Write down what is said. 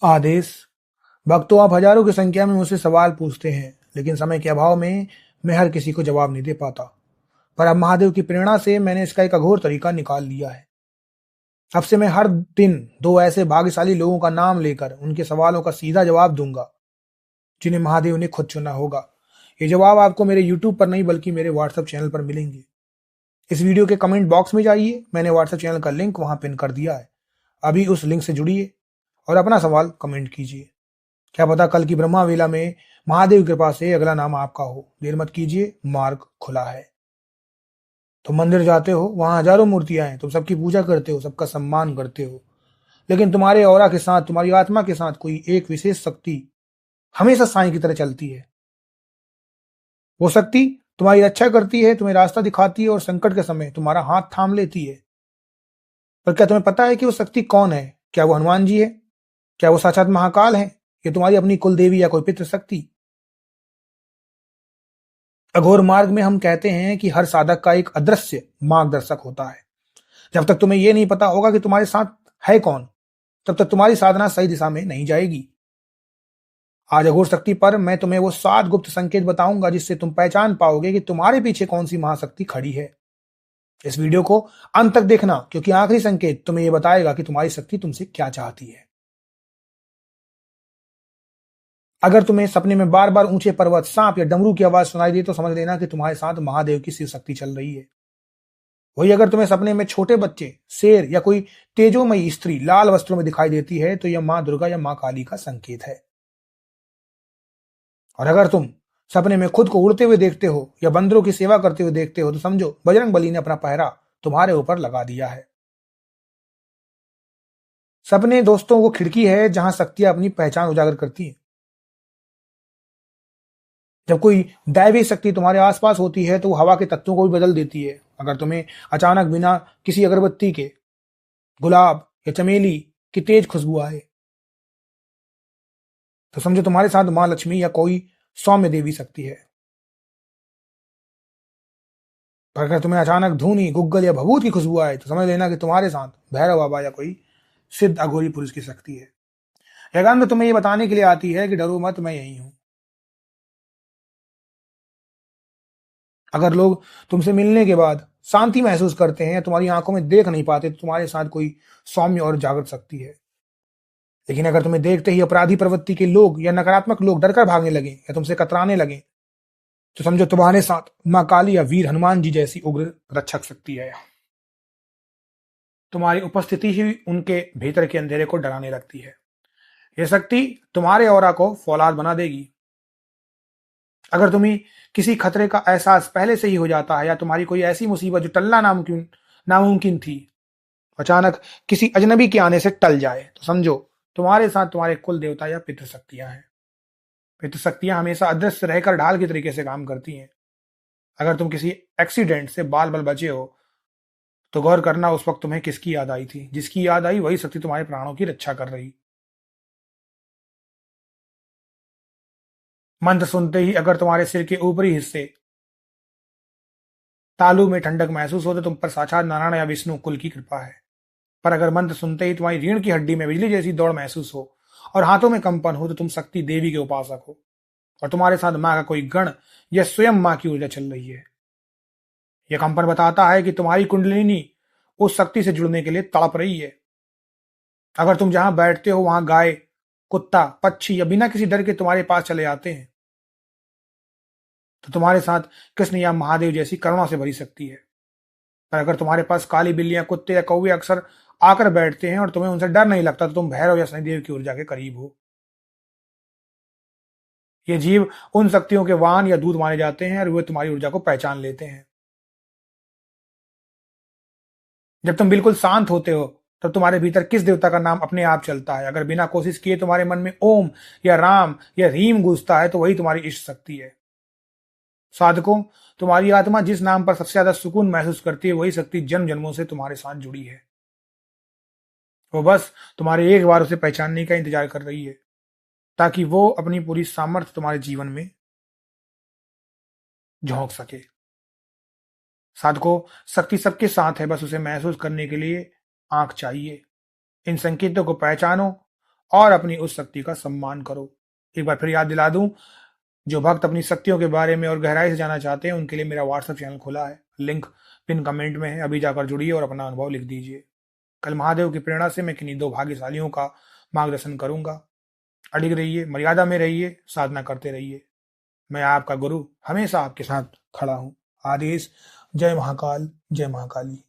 आदेश। भक्तों, आप हजारों की संख्या में मुझसे सवाल पूछते हैं, लेकिन समय के अभाव में मैं हर किसी को जवाब नहीं दे पाता। पर अब महादेव की प्रेरणा से मैंने इसका एक अघोर तरीका निकाल लिया है। अब से मैं हर दिन दो ऐसे भाग्यशाली लोगों का नाम लेकर उनके सवालों का सीधा जवाब दूंगा, जिन्हें महादेव ने खुद चुना होगा। ये जवाब आपको मेरे यूट्यूब पर नहीं, बल्कि मेरे व्हाट्सएप चैनल पर मिलेंगे। इस वीडियो के कमेंट बॉक्स में जाइए, मैंने व्हाट्सएप चैनल का लिंक वहां पिन कर दिया है। अभी उस लिंक से जुड़िए और अपना सवाल कमेंट कीजिए। क्या पता कल की ब्रह्मा वेला में महादेव की कृपा से अगला नाम आपका हो। देर मत कीजिए, मार्ग खुला है। तुम मंदिर जाते हो, वहां हजारों मूर्तियां हैं, तुम सबकी पूजा करते हो, सबका सम्मान करते हो, लेकिन तुम्हारे ऑरा के साथ, तुम्हारी आत्मा के साथ कोई एक विशेष शक्ति हमेशा साईं की तरह चलती है। वो शक्ति तुम्हारी रक्षा करती है, तुम्हें रास्ता दिखाती है और संकट के समय तुम्हारा हाथ थाम लेती है। पर क्या तुम्हें पता है कि वो शक्ति कौन है? क्या वो हनुमान जी है? क्या वो साक्षात महाकाल है? ये तुम्हारी अपनी कुल देवी या कोई पितृ शक्ति? अघोर मार्ग में हम कहते हैं कि हर साधक का एक अदृश्य मार्गदर्शक होता है। जब तक तुम्हें यह नहीं पता होगा कि तुम्हारे साथ है कौन, तब तक तुम्हारी साधना सही दिशा में नहीं जाएगी। आज अघोर शक्ति पर मैं तुम्हें वो 7 गुप्त संकेत बताऊंगा, जिससे तुम पहचान पाओगे कि तुम्हारे पीछे कौन सी महाशक्ति खड़ी है। इस वीडियो को अंत तक देखना, क्योंकि आखिरी संकेत तुम्हें यह बताएगा कि तुम्हारी शक्ति तुमसे क्या चाहती है। अगर तुम्हें सपने में बार बार ऊंचे पर्वत, सांप या डमरू की आवाज सुनाई दे, तो समझ लेना कि तुम्हारे साथ महादेव की शिव शक्ति चल रही है। वही अगर तुम्हें सपने में छोटे बच्चे, शेर या कोई तेजोमयी स्त्री लाल वस्त्रों में दिखाई देती है, तो यह मां दुर्गा या मां काली का संकेत है। और अगर तुम सपने में खुद को उड़ते हुए देखते हो या बंदरों की सेवा करते हुए देखते हो, तो समझो बजरंग बली ने अपना पहरा तुम्हारे ऊपर लगा दिया है। सपने दोस्तों वो खिड़की है जहां शक्तियां अपनी पहचान उजागर करती हैं। जब कोई दैवी शक्ति तुम्हारे आसपास होती है, तो वो हवा के तत्वों को भी बदल देती है। अगर तुम्हें अचानक बिना किसी अगरबत्ती के गुलाब या चमेली की तेज खुशबू आए, तो समझो तुम्हारे साथ मां लक्ष्मी या कोई सौम्य देवी शक्ति है। पर अगर तुम्हें अचानक धूनी, गुग्गल या भभूत की खुशबू आए, तो समझ लेना कि तुम्हारे साथ भैरव बाबा या कोई सिद्ध अघोरी पुरुष की शक्ति है। यह गंध तुम्हें ये बताने के लिए आती है कि डरो मत, मैं यही हूं। अगर लोग तुमसे मिलने के बाद शांति महसूस करते हैं, तुम्हारी आंखों में देख नहीं पाते, तो तुम्हारे साथ कोई सौम्य और जागृत शक्ति है। लेकिन अगर तुम्हें देखते ही अपराधी प्रवृत्ति के लोग या नकारात्मक लोग डरकर भागने लगे या तुमसे कतराने लगे, तो समझो तुम्हारे साथ मां काली या वीर हनुमान जी जैसी उग्र रक्षक शक्ति है। तुम्हारी उपस्थिति ही उनके भीतर के अंधेरे को डराने लगती है। यह शक्ति तुम्हारे ऑरा को फौलाद बना देगी। अगर तुम्हें किसी खतरे का एहसास पहले से ही हो जाता है, या तुम्हारी कोई ऐसी मुसीबत जो टलना नामुमकिन नामुमकिन थी अचानक किसी अजनबी के आने से टल जाए, तो समझो तुम्हारे साथ तुम्हारे कुल देवता या पितृ शक्तियां हैं। पितृ शक्तियां हमेशा अदृश्य रहकर ढाल के तरीके से काम करती हैं। अगर तुम किसी एक्सीडेंट से बाल बाल बचे हो, तो गौर करना उस वक्त तुम्हें किसकी याद आई थी। जिसकी याद आई वही शक्ति तुम्हारे प्राणों की रक्षा कर रही। मंत्र सुनते ही अगर तुम्हारे सिर के ऊपरी हिस्से तालू में ठंडक महसूस हो, तो तुम पर साक्षात नारायण या विष्णु कुल की कृपा है। पर अगर मंत्र सुनते ही तुम्हारी रीढ़ की हड्डी में बिजली जैसी दौड़ महसूस हो और हाथों में कंपन हो, तो तुम शक्ति देवी के उपासक हो और तुम्हारे साथ मां का कोई गण या स्वयं मां की ऊर्जा चल रही है। यह कंपन बताता है कि तुम्हारी कुंडलिनी उस शक्ति से जुड़ने के लिए तड़प रही है। अगर तुम जहां बैठते हो वहां गाय, कुत्ता, पक्षी या बिना किसी डर के तुम्हारे पास चले आते हैं, तो तुम्हारे साथ कृष्ण या महादेव जैसी करुणा से भरी शक्ति है। पर अगर तुम्हारे पास काली बिल्लियां, कुत्ते या कौवे अक्सर आकर बैठते हैं और तुम्हें उनसे डर नहीं लगता, तो तुम भैरव या शनिदेव की ऊर्जा के करीब हो। ये जीव उन शक्तियों के वाहन या दूत माने जाते हैं और वे तुम्हारी ऊर्जा को पहचान लेते हैं। जब तुम बिल्कुल शांत होते हो, तब तुम्हारे भीतर किस देवता का नाम अपने आप चलता है। अगर बिना कोशिश किए तुम्हारे मन में ओम या राम या रीम गूंजता है, तो वही तुम्हारी इष्ट शक्ति है। साधकों, तुम्हारी आत्मा जिस नाम पर सबसे ज्यादा सुकून महसूस करती है, वही शक्ति जन्म जन्मों से तुम्हारे साथ जुड़ी है। वो बस तुम्हारे एक बार उसे पहचानने का इंतजार कर रही है, ताकि वो अपनी पूरी सामर्थ्य तुम्हारे जीवन में झोंक सके। साधकों, शक्ति सबके साथ है, बस उसे महसूस करने के लिए आंख चाहिए। इन संकेतों को पहचानो और अपनी उस शक्ति का सम्मान करो। एक बार फिर याद दिला दूं, जो भक्त अपनी शक्तियों के बारे में और गहराई से जानना चाहते हैं उनके लिए मेरा व्हाट्सएप चैनल खुला है, लिंक पिन कमेंट में है, अभी जाकर जुड़िए और अपना अनुभव लिख दीजिए। कल महादेव की प्रेरणा से मैं किन्हीं दो भाग्यशालियों का मार्गदर्शन करूंगा। अडिग रहिए, मर्यादा में रहिए, साधना करते रहिए। मैं आपका गुरु हमेशा आपके साथ खड़ा हूँ। आदेश। जय महाकाल, जय महाकाली।